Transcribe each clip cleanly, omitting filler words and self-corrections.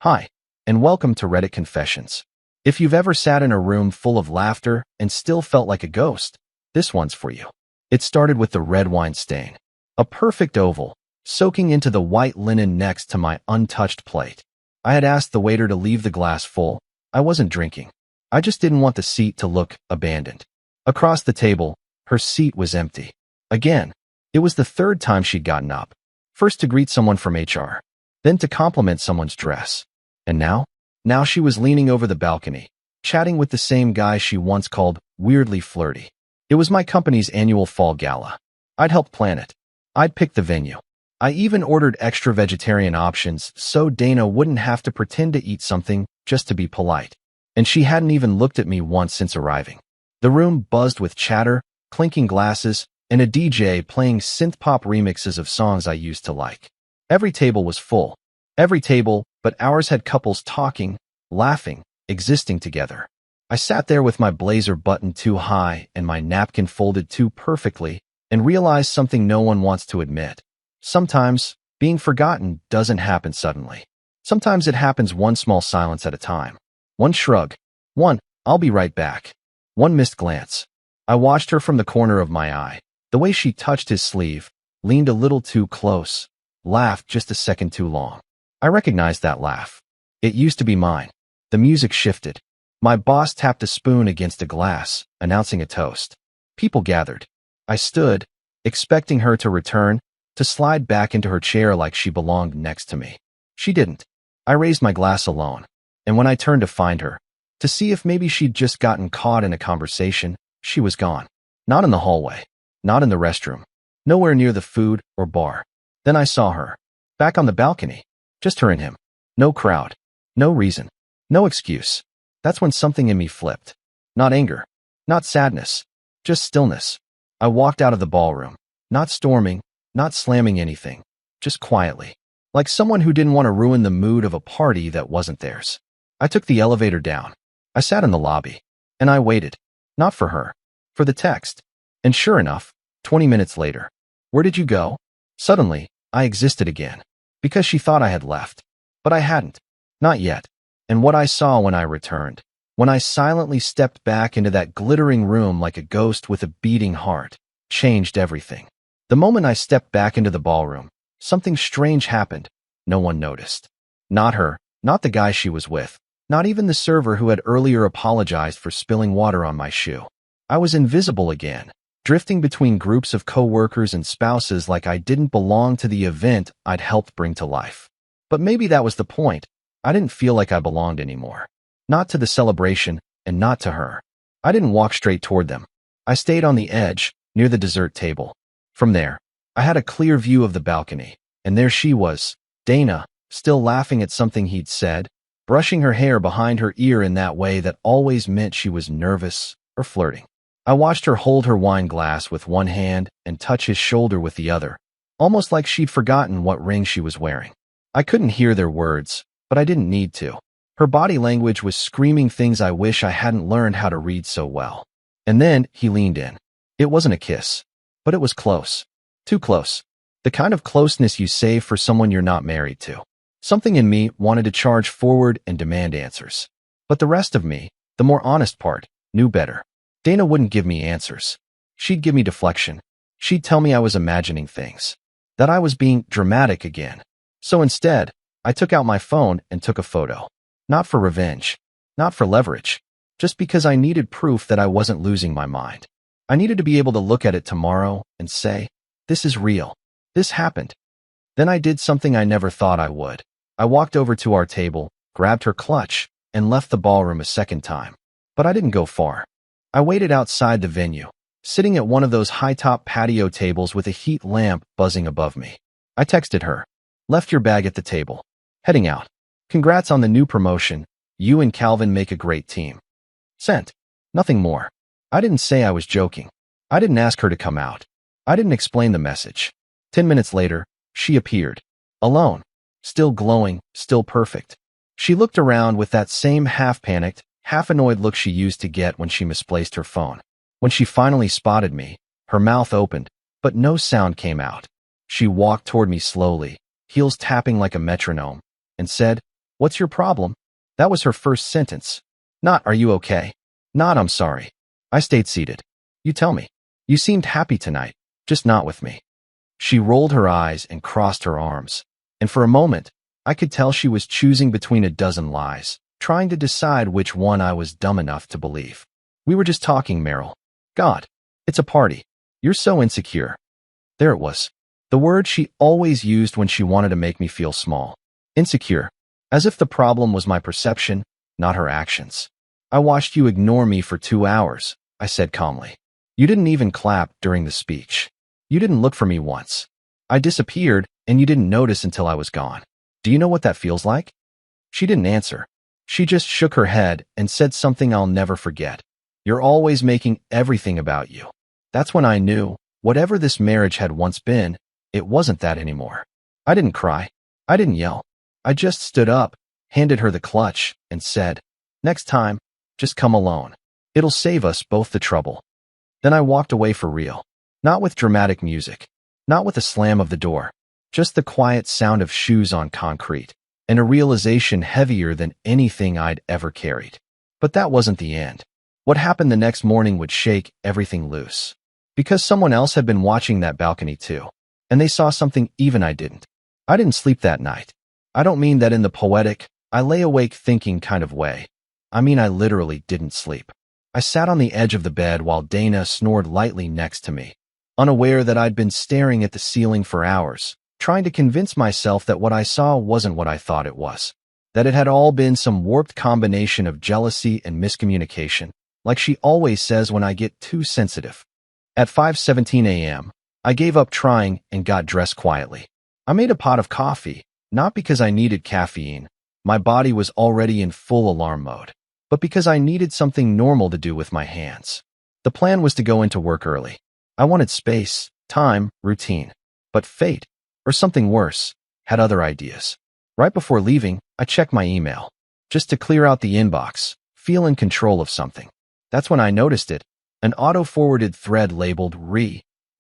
Hi, and welcome to Reddit Confessions. If you've ever sat in a room full of laughter and still felt like a ghost, this one's for you. It started with the red wine stain, a perfect oval, soaking into the white linen next to my untouched plate. I had asked the waiter to leave the glass full. I wasn't drinking. I just didn't want the seat to look abandoned. Across the table, her seat was empty. Again, it was the third time she'd gotten up. First to greet someone from HR, then to compliment someone's dress. And now she was leaning over the balcony, chatting with the same guy she once called weirdly flirty. It was my company's annual fall gala. I'd helped plan it. I'd picked the venue. I even ordered extra vegetarian options so Dana wouldn't have to pretend to eat something just to be polite. And she hadn't even looked at me once since arriving. The room buzzed with chatter, clinking glasses, and a DJ playing synth-pop remixes of songs I used to like. Every table was full. Every table, but ours had couples talking, laughing, existing together. I sat there with my blazer buttoned too high and my napkin folded too perfectly and realized something no one wants to admit. Sometimes, being forgotten doesn't happen suddenly. Sometimes it happens one small silence at a time. One shrug. One, "I'll be right back." One missed glance. I watched her from the corner of my eye. The way she touched his sleeve, leaned a little too close, laughed just a second too long. I recognized that laugh. It used to be mine. The music shifted. My boss tapped a spoon against a glass, announcing a toast. People gathered. I stood, expecting her to return, to slide back into her chair like she belonged next to me. She didn't. I raised my glass alone, and when I turned to find her, to see if maybe she'd just gotten caught in a conversation, she was gone. Not in the hallway. Not in the restroom. Nowhere near the food or bar. Then I saw her. Back on the balcony. Just her and him. No crowd. No reason. No excuse. That's when something in me flipped. Not anger. Not sadness. Just stillness. I walked out of the ballroom. Not storming. Not slamming anything. Just quietly. Like someone who didn't want to ruin the mood of a party that wasn't theirs. I took the elevator down. I sat in the lobby. And I waited. Not for her. For the text. And sure enough, 20 minutes later. "Where did you go?" Suddenly, I existed again. Because she thought I had left. But I hadn't. Not yet. And what I saw when I returned, when I silently stepped back into that glittering room like a ghost with a beating heart, changed everything. The moment I stepped back into the ballroom, something strange happened. No one noticed. Not her, not the guy she was with, not even the server who had earlier apologized for spilling water on my shoe. I was invisible again, drifting between groups of coworkers and spouses like I didn't belong to the event I'd helped bring to life. But maybe that was the point. I didn't feel like I belonged anymore. Not to the celebration, and not to her. I didn't walk straight toward them. I stayed on the edge, near the dessert table. From there, I had a clear view of the balcony, and there she was, Dana, still laughing at something he'd said, brushing her hair behind her ear in that way that always meant she was nervous or flirting. I watched her hold her wine glass with one hand and touch his shoulder with the other, almost like she'd forgotten what ring she was wearing. I couldn't hear their words, but I didn't need to. Her body language was screaming things I wish I hadn't learned how to read so well. And then he leaned in. It wasn't a kiss, but it was close. Too close. The kind of closeness you save for someone you're not married to. Something in me wanted to charge forward and demand answers. But the rest of me, the more honest part, knew better. Dana wouldn't give me answers. She'd give me deflection. She'd tell me I was imagining things. That I was being dramatic again. So instead, I took out my phone and took a photo. Not for revenge. Not for leverage. Just because I needed proof that I wasn't losing my mind. I needed to be able to look at it tomorrow and say, this is real. This happened. Then I did something I never thought I would. I walked over to our table, grabbed her clutch, and left the ballroom a second time. But I didn't go far. I waited outside the venue, sitting at one of those high-top patio tables with a heat lamp buzzing above me. I texted her. "Left your bag at the table. Heading out. Congrats on the new promotion. You and Calvin make a great team." Sent. Nothing more. I didn't say I was joking. I didn't ask her to come out. I didn't explain the message. 10 minutes later, she appeared. Alone. Still glowing, still perfect. She looked around with that same half-panicked, half-annoyed look she used to get when she misplaced her phone. When she finally spotted me, her mouth opened, but no sound came out. She walked toward me slowly, heels tapping like a metronome, and said, What's your problem? That was her first sentence. Not, are you okay? Not, I'm sorry. I stayed seated. You tell me. You seemed happy tonight, just not with me. She rolled her eyes and crossed her arms, and for a moment, I could tell she was choosing between a dozen lies, trying to decide which one I was dumb enough to believe. We were just talking, Meryl. God, it's a party. You're so insecure. There it was. The word she always used when she wanted to make me feel small. Insecure. As if the problem was my perception, not her actions. I watched you ignore me for 2 hours, I said calmly. You didn't even clap during the speech. You didn't look for me once. I disappeared, and you didn't notice until I was gone. Do you know what that feels like? She didn't answer. She just shook her head and said something I'll never forget. You're always making everything about you. That's when I knew, whatever this marriage had once been, it wasn't that anymore. I didn't cry. I didn't yell. I just stood up, handed her the clutch, and said, next time, just come alone. It'll save us both the trouble. Then I walked away for real. Not with dramatic music. Not with a slam of the door. Just the quiet sound of shoes on concrete, and a realization heavier than anything I'd ever carried. But that wasn't the end. What happened the next morning would shake everything loose. Because someone else had been watching that balcony too, and they saw something even I didn't. I didn't sleep that night. I don't mean that in the poetic, I lay awake thinking kind of way. I mean I literally didn't sleep. I sat on the edge of the bed while Dana snored lightly next to me, unaware that I'd been staring at the ceiling for hours, trying to convince myself that what I saw wasn't what I thought it was, that it had all been some warped combination of jealousy and miscommunication, like she always says when I get too sensitive. At 5:17 a.m., I gave up trying and got dressed quietly. I made a pot of coffee, not because I needed caffeine. My body was already in full alarm mode, but because I needed something normal to do with my hands. The plan was to go into work early. I wanted space, time, routine. But fate, or something worse, had other ideas. Right before leaving, I checked my email, just to clear out the inbox, feel in control of something. That's when I noticed it, an auto-forwarded thread labeled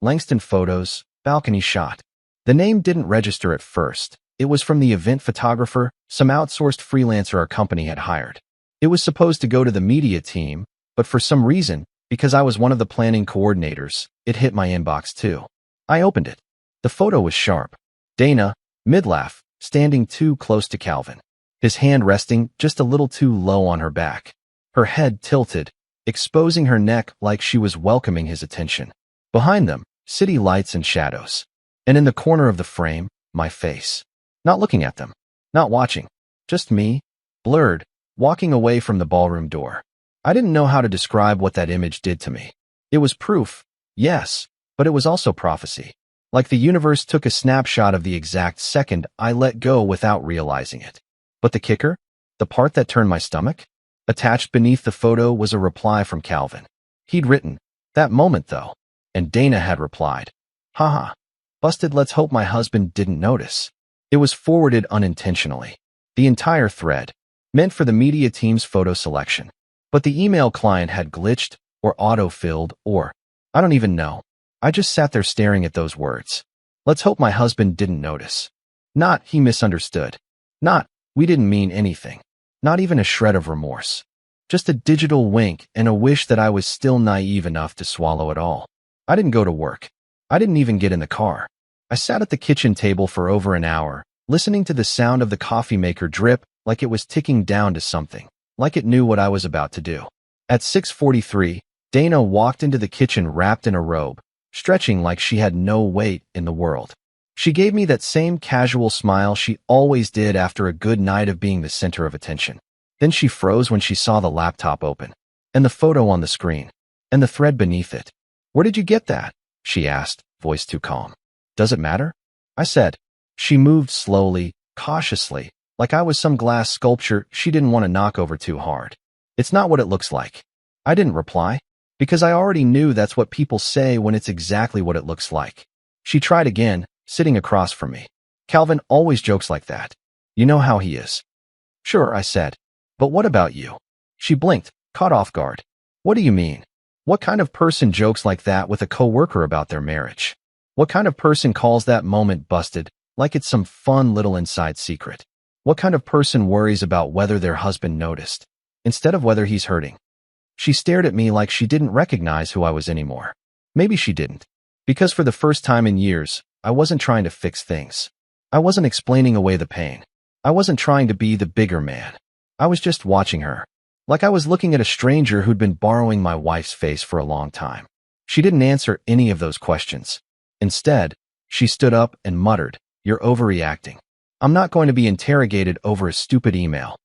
Langston Photos, balcony shot. The name didn't register at first. It was from the event photographer, some outsourced freelancer our company had hired. It was supposed to go to the media team, but for some reason, because I was one of the planning coordinators, it hit my inbox too. I opened it. The photo was sharp. Dana, mid-laugh, standing too close to Calvin, his hand resting just a little too low on her back. Her head tilted, exposing her neck like she was welcoming his attention. Behind them, city lights and shadows. And in the corner of the frame, my face. Not looking at them. Not watching. Just me, blurred, walking away from the ballroom door. I didn't know how to describe what that image did to me. It was proof, yes, but it was also prophecy. Like the universe took a snapshot of the exact second I let go without realizing it. But the kicker? The part that turned my stomach? Attached beneath the photo was a reply from Calvin. He'd written, "That moment though." And Dana had replied, "Haha. Busted, let's hope my husband didn't notice." It was forwarded unintentionally. The entire thread, meant for the media team's photo selection. But the email client had glitched, or auto-filled, or, I don't even know. I just sat there staring at those words. Let's hope my husband didn't notice. Not, he misunderstood. Not, we didn't mean anything. Not even a shred of remorse. Just a digital wink and a wish that I was still naive enough to swallow it all. I didn't go to work. I didn't even get in the car. I sat at the kitchen table for over an hour, listening to the sound of the coffee maker drip like it was ticking down to something, like it knew what I was about to do. At 6:43, Dana walked into the kitchen wrapped in a robe, stretching like she had no weight in the world. She gave me that same casual smile she always did after a good night of being the center of attention. Then she froze when she saw the laptop open, and the photo on the screen, and the thread beneath it. "Where did you get that?" she asked, voice too calm. "Does it matter?" I said. She moved slowly, cautiously, like I was some glass sculpture she didn't want to knock over too hard. "It's not what it looks like." I didn't reply, because I already knew that's what people say when it's exactly what it looks like. She tried again, sitting across from me. "Calvin always jokes like that. You know how he is." "Sure," I said. "But what about you?" She blinked, caught off guard. "What do you mean? What kind of person jokes like that with a coworker about their marriage? What kind of person calls that moment busted, like it's some fun little inside secret?" What kind of person worries about whether their husband noticed, instead of whether he's hurting? She stared at me like she didn't recognize who I was anymore. Maybe she didn't. Because for the first time in years, I wasn't trying to fix things. I wasn't explaining away the pain. I wasn't trying to be the bigger man. I was just watching her. Like I was looking at a stranger who'd been borrowing my wife's face for a long time. She didn't answer any of those questions. Instead, she stood up and muttered, "You're overreacting. I'm not going to be interrogated over a stupid email."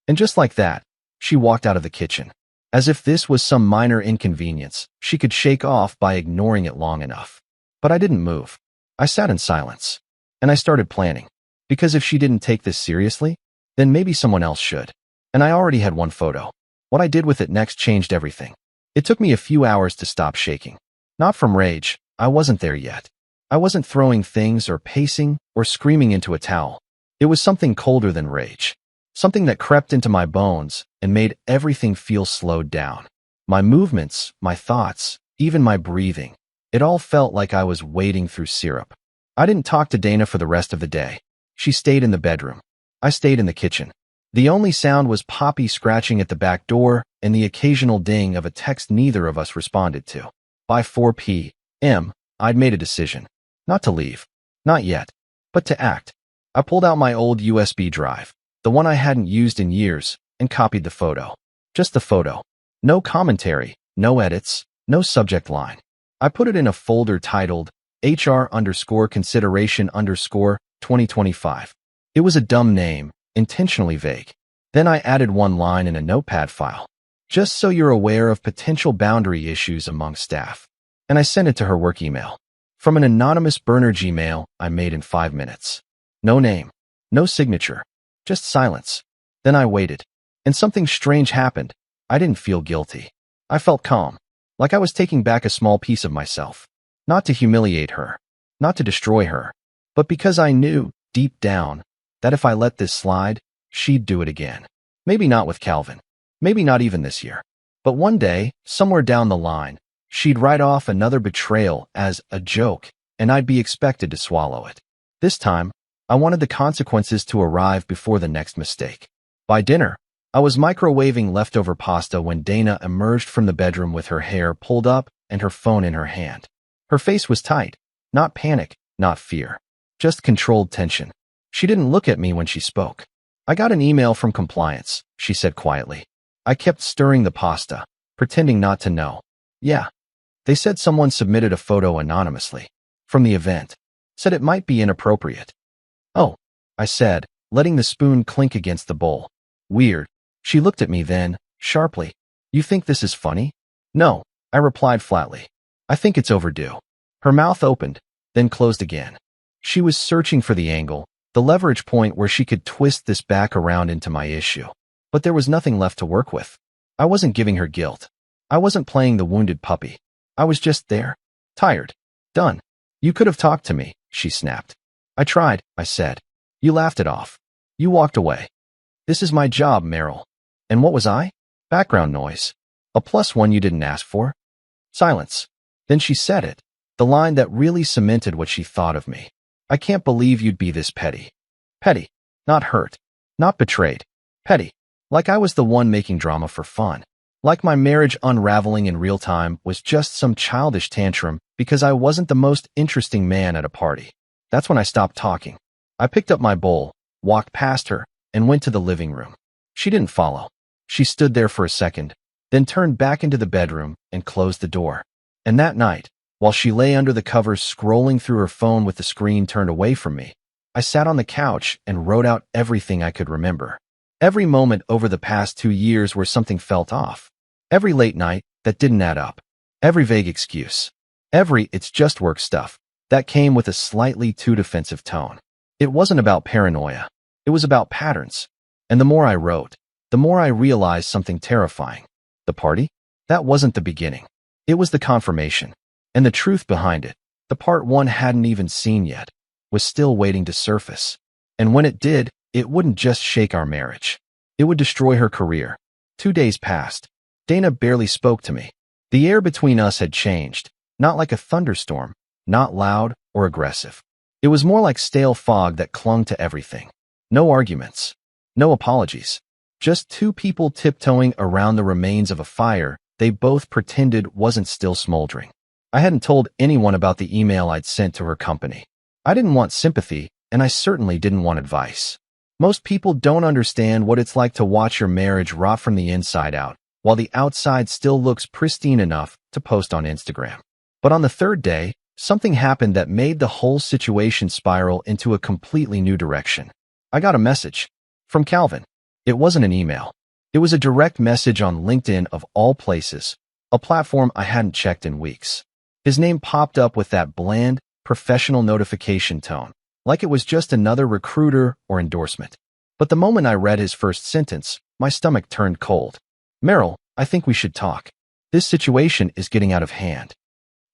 And just like that, she walked out of the kitchen. As if this was some minor inconvenience she could shake off by ignoring it long enough. But I didn't move. I sat in silence. And I started planning. Because if she didn't take this seriously, then maybe someone else should. And I already had one photo. What I did with it next changed everything. It took me a few hours to stop shaking. Not from rage. I wasn't there yet. I wasn't throwing things or pacing or screaming into a towel. It was something colder than rage. Something that crept into my bones and made everything feel slowed down. My movements, my thoughts, even my breathing. It all felt like I was wading through syrup. I didn't talk to Dana for the rest of the day. She stayed in the bedroom. I stayed in the kitchen. The only sound was Poppy scratching at the back door and the occasional ding of a text neither of us responded to. By 4 p.m., I'd made a decision. Not to leave. Not yet. But to act. I pulled out my old USB drive, the one I hadn't used in years, and copied the photo. Just the photo. No commentary, no edits, no subject line. I put it in a folder titled HR_consideration_2025. It was a dumb name, intentionally vague. Then I added one line in a notepad file. Just so you're aware of potential boundary issues among staff. And I sent it to her work email. From an anonymous burner Gmail I made in 5 minutes. No name. No signature. Just silence. Then I waited. And something strange happened. I didn't feel guilty. I felt calm. Like I was taking back a small piece of myself. Not to humiliate her. Not to destroy her. But because I knew, deep down, that if I let this slide, she'd do it again. Maybe not with Calvin. Maybe not even this year. But one day, somewhere down the line, she'd write off another betrayal as a joke, and I'd be expected to swallow it. This time, I wanted the consequences to arrive before the next mistake. By dinner, I was microwaving leftover pasta when Dana emerged from the bedroom with her hair pulled up and her phone in her hand. Her face was tight. Not panic, not fear. Just controlled tension. She didn't look at me when she spoke. "I got an email from compliance," she said quietly. I kept stirring the pasta, pretending not to know. "Yeah. They said someone submitted a photo anonymously. From the event. Said it might be inappropriate." "Oh," I said, letting the spoon clink against the bowl. "Weird." She looked at me then, sharply. "You think this is funny?" "No," I replied flatly. "I think it's overdue." Her mouth opened, then closed again. She was searching for the angle, the leverage point where she could twist this back around into my issue. But there was nothing left to work with. I wasn't giving her guilt. I wasn't playing the wounded puppy. I was just there. Tired. Done. "You could have talked to me," she snapped. "I tried," I said. "You laughed it off. You walked away." "This is my job, Meryl." "And what was I?" Background noise. "A +1 you didn't ask for." Silence. Then she said it. The line that really cemented what she thought of me. "I can't believe you'd be this petty." Petty. Not hurt. Not betrayed. Petty. Like I was the one making drama for fun. Like my marriage unraveling in real time was just some childish tantrum because I wasn't the most interesting man at a party. That's when I stopped talking. I picked up my bowl, walked past her, and went to the living room. She didn't follow. She stood there for a second, then turned back into the bedroom and closed the door. And that night, while she lay under the covers scrolling through her phone with the screen turned away from me, I sat on the couch and wrote out everything I could remember. Every moment over the past 2 years where something felt off. Every late night that didn't add up. Every vague excuse. Every "it's just work" stuff that came with a slightly too defensive tone. It wasn't about paranoia. It was about patterns. And the more I wrote, the more I realized something terrifying. The party? That wasn't the beginning. It was the confirmation. And the truth behind it, the part one hadn't even seen yet, was still waiting to surface. And when it did, it wouldn't just shake our marriage. It would destroy her career. 2 days passed. Dana barely spoke to me. The air between us had changed, not like a thunderstorm, not loud or aggressive. It was more like stale fog that clung to everything. No arguments. No apologies. Just two people tiptoeing around the remains of a fire they both pretended wasn't still smoldering. I hadn't told anyone about the email I'd sent to her company. I didn't want sympathy, and I certainly didn't want advice. Most people don't understand what it's like to watch your marriage rot from the inside out, while the outside still looks pristine enough to post on Instagram. But on the third day, something happened that made the whole situation spiral into a completely new direction. I got a message from Calvin. It wasn't an email. It was a direct message on LinkedIn of all places, a platform I hadn't checked in weeks. His name popped up with that bland, professional notification tone, like it was just another recruiter or endorsement. But the moment I read his first sentence, my stomach turned cold. "Meryl, I think we should talk. This situation is getting out of hand."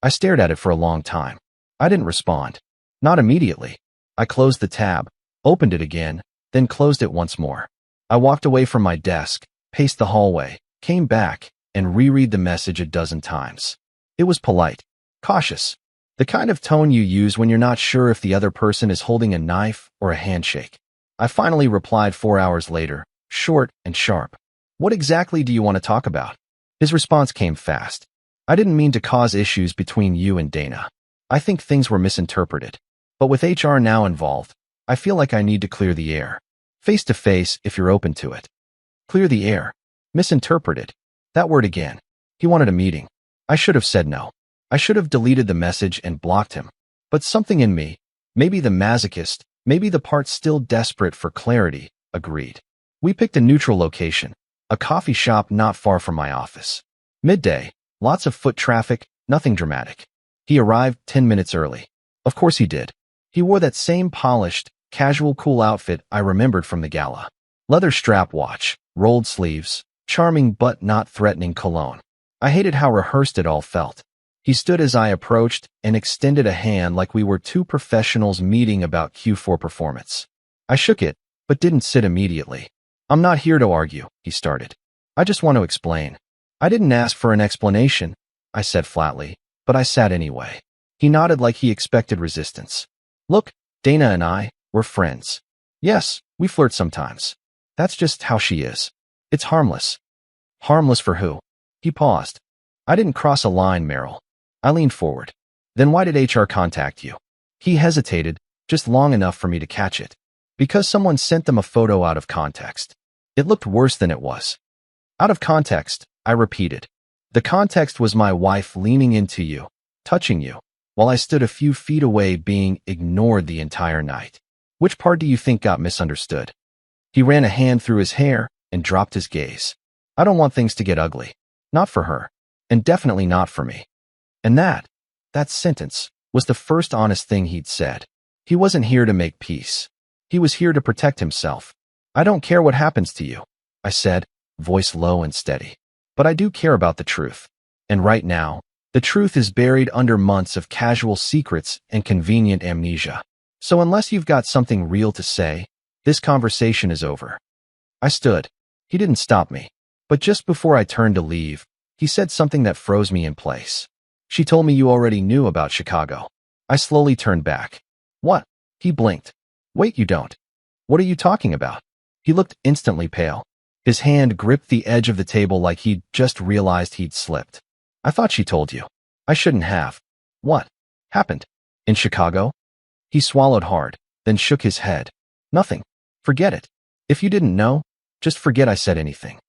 I stared at it for a long time. I didn't respond. Not immediately. I closed the tab, opened it again, then closed it once more. I walked away from my desk, paced the hallway, came back, and reread the message a dozen times. It was polite, cautious, the kind of tone you use when you're not sure if the other person is holding a knife or a handshake. I finally replied 4 hours later, short and sharp. "What exactly do you want to talk about?" His response came fast. "I didn't mean to cause issues between you and Dana. I think things were misinterpreted. But with HR now involved, I feel like I need to clear the air. Face to face if you're open to it." Clear the air. Misinterpreted. That word again. He wanted a meeting. I should have said no. I should have deleted the message and blocked him. But something in me, maybe the masochist, maybe the part still desperate for clarity, agreed. We picked a neutral location, a coffee shop not far from my office. Midday, lots of foot traffic, nothing dramatic. He arrived 10 minutes early. Of course he did. He wore that same polished, casual cool outfit I remembered from the gala. Leather strap watch, rolled sleeves, charming but not threatening cologne. I hated how rehearsed it all felt. He stood as I approached and extended a hand like we were two professionals meeting about Q4 performance. I shook it, but didn't sit immediately. "I'm not here to argue," he started. "I just want to explain." "I didn't ask for an explanation," I said flatly, but I sat anyway. He nodded like he expected resistance. "Look, Dana and we're friends. Yes, we flirt sometimes. That's just how she is. It's harmless." "Harmless for who?" He paused. "I didn't cross a line, Meryl." I leaned forward. "Then why did HR contact you?" He hesitated, just long enough for me to catch it. "Because someone sent them a photo out of context. It looked worse than it was." "Out of context," I repeated. "The context was my wife leaning into you, touching you, while I stood a few feet away being ignored the entire night. Which part do you think got misunderstood?" He ran a hand through his hair and dropped his gaze. "I don't want things to get ugly. Not for her. And definitely not for me." And that sentence, was the first honest thing he'd said. He wasn't here to make peace. He was here to protect himself. "I don't care what happens to you," I said, voice low and steady. "But I do care about the truth. And right now, the truth is buried under months of casual secrets and convenient amnesia. So unless you've got something real to say, this conversation is over." I stood. He didn't stop me. But just before I turned to leave, he said something that froze me in place. "She told me you already knew about Chicago." I slowly turned back. "What?" He blinked. "Wait, you don't. What are you talking about?" He looked instantly pale. His hand gripped the edge of the table like he'd just realized he'd slipped. "I thought she told you." "I shouldn't have." "What happened? In Chicago?" He swallowed hard, then shook his head. "Nothing. Forget it. If you didn't know, just forget I said anything."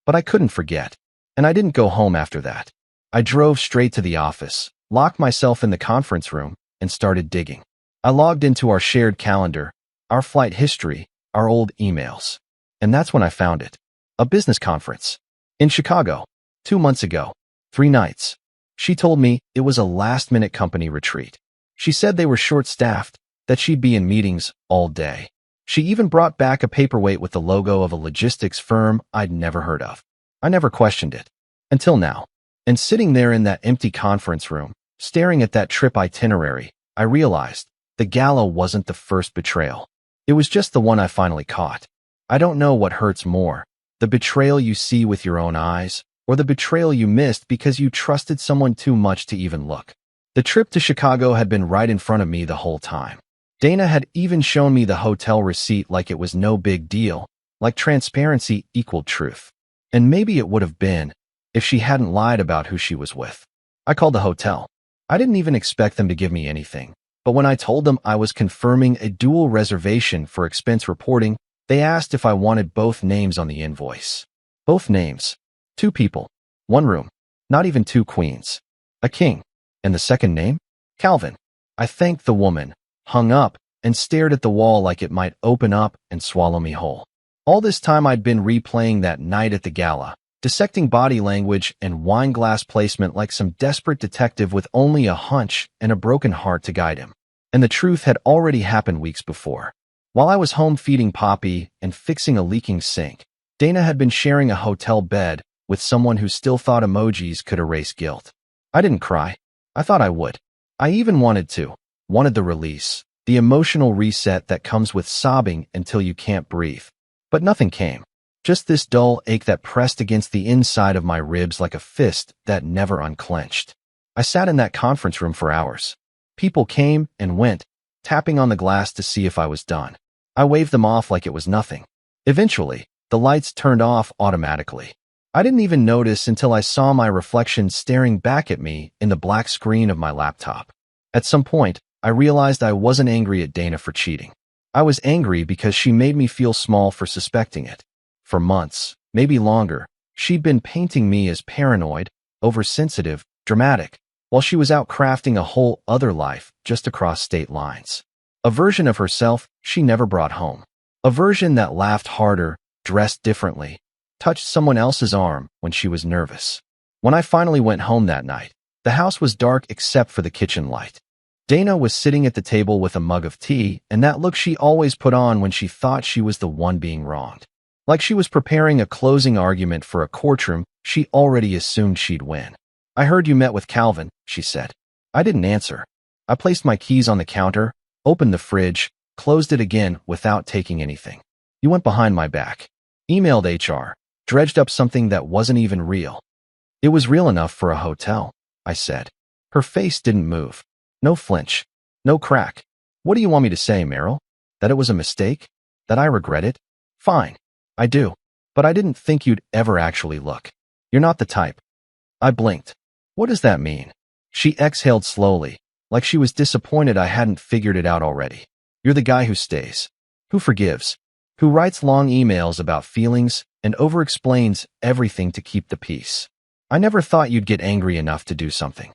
But I couldn't forget. And I didn't go home after that. I drove straight to the office, locked myself in the conference room, and started digging. I logged into our shared calendar, our flight history, our old emails. And that's when I found it. A business conference. In Chicago. 2 months ago. 3 nights. She told me it was a last-minute company retreat. She said they were short-staffed, that she'd be in meetings all day. She even brought back a paperweight with the logo of a logistics firm I'd never heard of. I never questioned it. Until now. And sitting there in that empty conference room, staring at that trip itinerary, I realized the gala wasn't the first betrayal. It was just the one I finally caught. I don't know what hurts more, the betrayal you see with your own eyes, or the betrayal you missed because you trusted someone too much to even look. The trip to Chicago had been right in front of me the whole time. Dana had even shown me the hotel receipt like it was no big deal, like transparency equaled truth. And maybe it would have been if she hadn't lied about who she was with. I called the hotel. I didn't even expect them to give me anything, but when I told them I was confirming a dual reservation for expense reporting, they asked if I wanted both names on the invoice. Both names. 2 people. 1 room. Not even 2 queens. A king. And the second name? Calvin. I thanked the woman, hung up, and stared at the wall like it might open up and swallow me whole. All this time I'd been replaying that night at the gala, dissecting body language and wine glass placement like some desperate detective with only a hunch and a broken heart to guide him. And the truth had already happened weeks before. While I was home feeding Poppy and fixing a leaking sink, Dana had been sharing a hotel bed with someone who still thought emojis could erase guilt. I didn't cry. I thought I would. I even wanted the release, the emotional reset that comes with sobbing until you can't breathe. But nothing came. Just this dull ache that pressed against the inside of my ribs like a fist that never unclenched. I sat in that conference room for hours. People came and went, tapping on the glass to see if I was done. I waved them off like it was nothing. Eventually, the lights turned off automatically. I didn't even notice until I saw my reflection staring back at me in the black screen of my laptop. At some point, I realized I wasn't angry at Dana for cheating. I was angry because she made me feel small for suspecting it. For months, maybe longer, she'd been painting me as paranoid, oversensitive, dramatic, while she was out crafting a whole other life just across state lines. A version of herself she never brought home. A version that laughed harder, dressed differently, touched someone else's arm when she was nervous. When I finally went home that night, the house was dark except for the kitchen light. Dana was sitting at the table with a mug of tea and that look she always put on when she thought she was the one being wronged. Like she was preparing a closing argument for a courtroom she already assumed she'd win. "I heard you met with Calvin," she said. I didn't answer. I placed my keys on the counter, opened the fridge, closed it again without taking anything. "You went behind my back. Emailed HR. Dredged up something that wasn't even real." "It was real enough for a hotel," I said. Her face didn't move. No flinch. No crack. "What do you want me to say, Meryl? That it was a mistake? That I regret it? Fine. I do. But I didn't think you'd ever actually look. You're not the type." I blinked. "What does that mean?" She exhaled slowly, like she was disappointed I hadn't figured it out already. "You're the guy who stays. Who forgives. Who writes long emails about feelings and over-explains everything to keep the peace. I never thought you'd get angry enough to do something."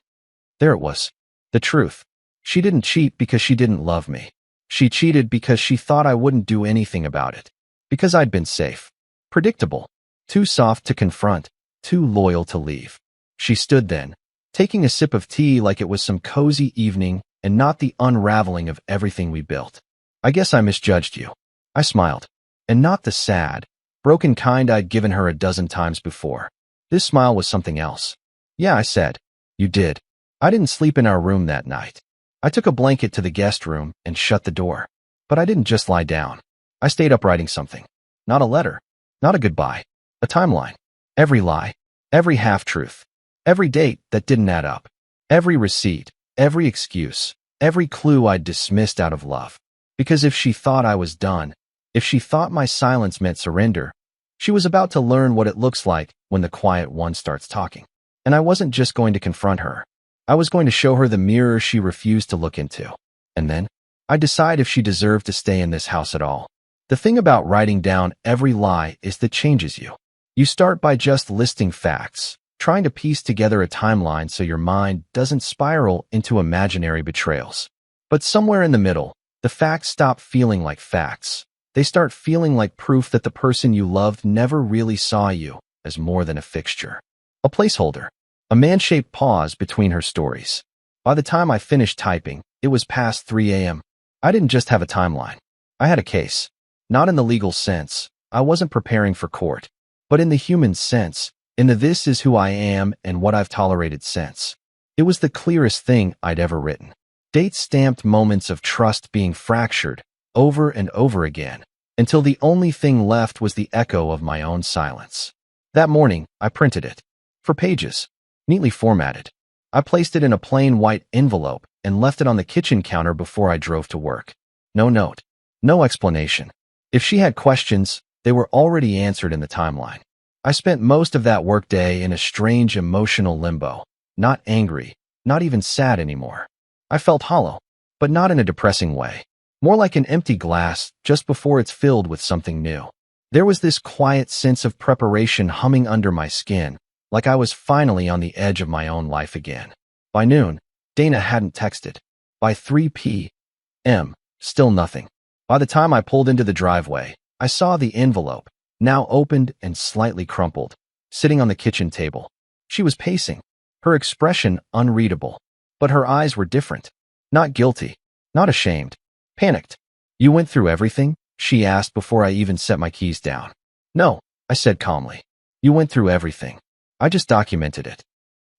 There it was. The truth. She didn't cheat because she didn't love me. She cheated because she thought I wouldn't do anything about it. Because I'd been safe. Predictable. Too soft to confront. Too loyal to leave. She stood then, taking a sip of tea like it was some cozy evening and not the unraveling of everything we built. "I guess I misjudged you." I smiled. And not the sad, broken kind I'd given her a dozen times before. This smile was something else. "Yeah," I said. "You did." I didn't sleep in our room that night. I took a blanket to the guest room and shut the door. But I didn't just lie down. I stayed up writing something. Not a letter. Not a goodbye. A timeline. Every lie. Every half-truth. Every date that didn't add up. Every receipt. Every excuse. Every clue I'd dismissed out of love. Because if she thought I was done, if she thought my silence meant surrender, she was about to learn what it looks like when the quiet one starts talking. And I wasn't just going to confront her. I was going to show her the mirror she refused to look into. And then, I'd decide if she deserved to stay in this house at all. The thing about writing down every lie is that changes you. You start by just listing facts, trying to piece together a timeline so your mind doesn't spiral into imaginary betrayals. But somewhere in the middle, the facts stop feeling like facts. They start feeling like proof that the person you loved never really saw you as more than a fixture. A placeholder. A man-shaped pause between her stories. By the time I finished typing, it was past 3 a.m. I didn't just have a timeline. I had a case. Not in the legal sense. I wasn't preparing for court. But in the human sense, in the "this is who I am and what I've tolerated" sense. It was the clearest thing I'd ever written. Date-stamped moments of trust being fractured, over and over again, until the only thing left was the echo of my own silence. That morning, I printed it. For pages. Neatly formatted. I placed it in a plain white envelope and left it on the kitchen counter before I drove to work. No note. No explanation. If she had questions, they were already answered in the timeline. I spent most of that workday in a strange emotional limbo. Not angry, not even sad anymore. I felt hollow, but not in a depressing way. More like an empty glass just before it's filled with something new. There was this quiet sense of preparation humming under my skin, like I was finally on the edge of my own life again. By noon, Dana hadn't texted. By 3 p.m., still nothing. By the time I pulled into the driveway, I saw the envelope, now opened and slightly crumpled, sitting on the kitchen table. She was pacing, her expression unreadable, but her eyes were different. Not guilty, not ashamed, panicked. "You went through everything?" she asked before I even set my keys down. "No," I said calmly. "You went through everything. I just documented it."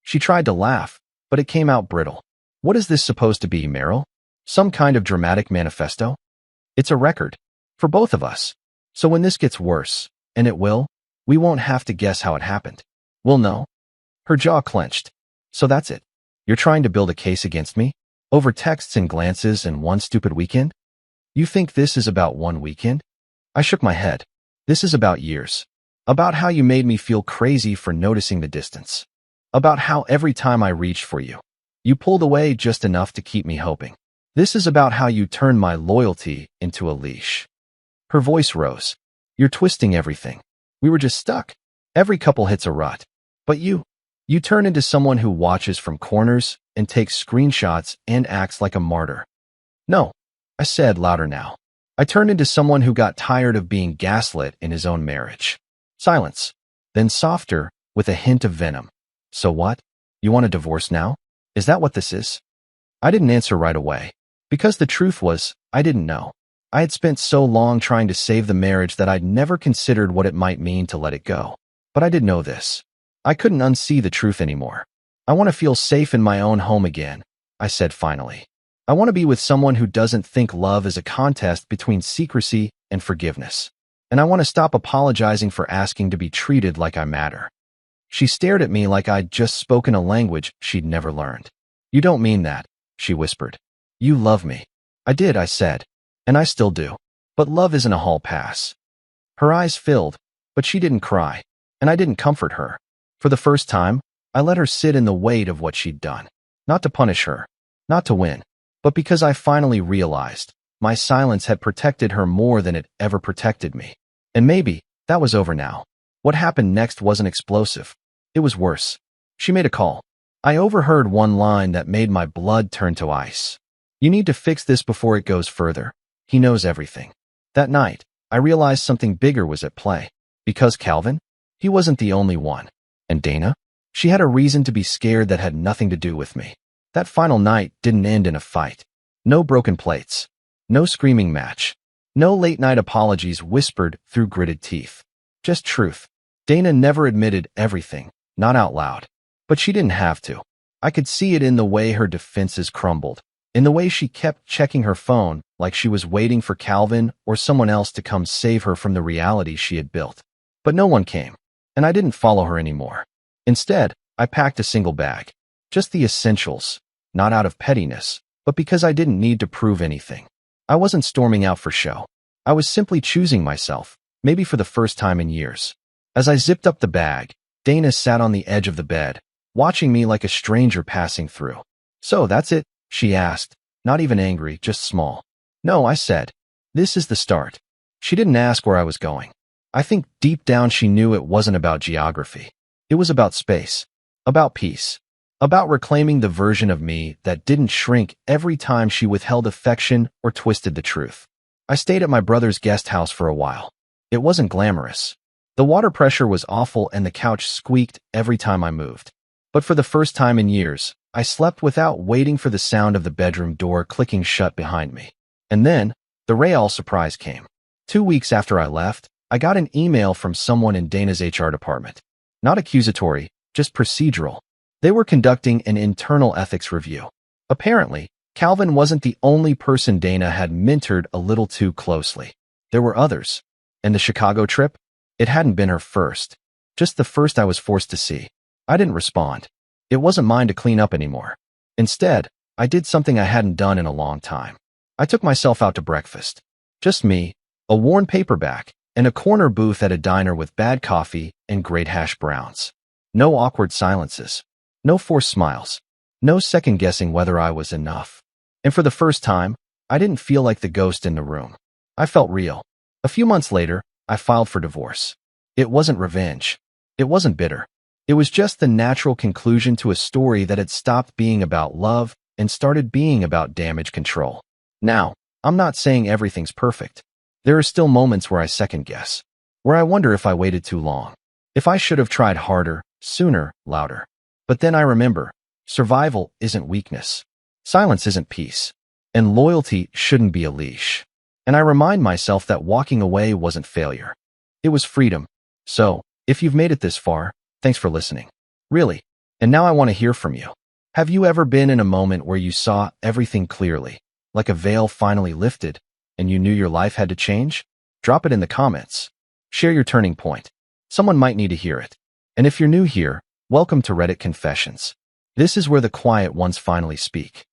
She tried to laugh, but it came out brittle. "What is this supposed to be, Meryl? Some kind of dramatic manifesto?" "It's a record. For both of us. So when this gets worse, and it will, we won't have to guess how it happened. We'll know." Her jaw clenched. "So that's it. You're trying to build a case against me? Over texts and glances and one stupid weekend? You think this is about one weekend?" I shook my head. "This is about years. About how you made me feel crazy for noticing the distance. About how every time I reached for you, you pulled away just enough to keep me hoping. This is about how you turned my loyalty into a leash." Her voice rose. "You're twisting everything. We were just stuck. Every couple hits a rut. But you turn into someone who watches from corners and takes screenshots and acts like a martyr." "No," I said louder now. "I turned into someone who got tired of being gaslit in his own marriage." Silence. Then softer, with a hint of venom. "So what? You want a divorce now? Is that what this is?" I didn't answer right away, because the truth was, I didn't know. I had spent so long trying to save the marriage that I'd never considered what it might mean to let it go. But I did know this. I couldn't unsee the truth anymore. "I want to feel safe in my own home again," I said finally. "I want to be with someone who doesn't think love is a contest between secrecy and forgiveness. And I want to stop apologizing for asking to be treated like I matter." She stared at me like I'd just spoken a language she'd never learned. "You don't mean that," she whispered. "You love me." "I did," I said. "And I still do. But love isn't a hall pass." Her eyes filled, but she didn't cry, and I didn't comfort her. For the first time, I let her sit in the weight of what she'd done. Not to punish her, not to win, but because I finally realized my silence had protected her more than it ever protected me. And maybe that was over now. What happened next wasn't explosive. It was worse. She made a call. I overheard one line that made my blood turn to ice. "You need to fix this before it goes further. He knows everything." That night, I realized something bigger was at play. Because Calvin? He wasn't the only one. And Dana? She had a reason to be scared that had nothing to do with me. That final night didn't end in a fight. No broken plates. No screaming match. No late-night apologies whispered through gritted teeth. Just truth. Dana never admitted everything, not out loud. But she didn't have to. I could see it in the way her defenses crumbled, in the way she kept checking her phone like she was waiting for Calvin or someone else to come save her from the reality she had built. But no one came, and I didn't follow her anymore. Instead, I packed a single bag. Just the essentials, not out of pettiness, but because I didn't need to prove anything. I wasn't storming out for show. I was simply choosing myself, maybe for the first time in years. As I zipped up the bag, Dana sat on the edge of the bed, watching me like a stranger passing through. "So that's it?" she asked, not even angry, just small. "No," I said. "This is the start." She didn't ask where I was going. I think deep down she knew it wasn't about geography. It was about space, about peace, about reclaiming the version of me that didn't shrink every time she withheld affection or twisted the truth. I stayed at my brother's guest house for a while. It wasn't glamorous. The water pressure was awful and the couch squeaked every time I moved. But for the first time in years, I slept without waiting for the sound of the bedroom door clicking shut behind me. And then, the real surprise came. 2 weeks after I left, I got an email from someone in Dana's HR department. Not accusatory, just procedural. They were conducting an internal ethics review. Apparently, Calvin wasn't the only person Dana had mentored a little too closely. There were others. And the Chicago trip? It hadn't been her first. Just the first I was forced to see. I didn't respond. It wasn't mine to clean up anymore. Instead, I did something I hadn't done in a long time. I took myself out to breakfast. Just me, a worn paperback, and a corner booth at a diner with bad coffee and great hash browns. No awkward silences. No forced smiles. No second-guessing whether I was enough. And for the first time, I didn't feel like the ghost in the room. I felt real. A few months later, I filed for divorce. It wasn't revenge. It wasn't bitter. It was just the natural conclusion to a story that had stopped being about love and started being about damage control. Now, I'm not saying everything's perfect. There are still moments where I second-guess, where I wonder if I waited too long, if I should have tried harder, sooner, louder. But then I remember, survival isn't weakness. Silence isn't peace. And loyalty shouldn't be a leash. And I remind myself that walking away wasn't failure. It was freedom. So, if you've made it this far, thanks for listening. Really. And now I want to hear from you. Have you ever been in a moment where you saw everything clearly, like a veil finally lifted, and you knew your life had to change? Drop it in the comments. Share your turning point. Someone might need to hear it. And if you're new here, welcome to Reddit Confessions. This is where the quiet ones finally speak.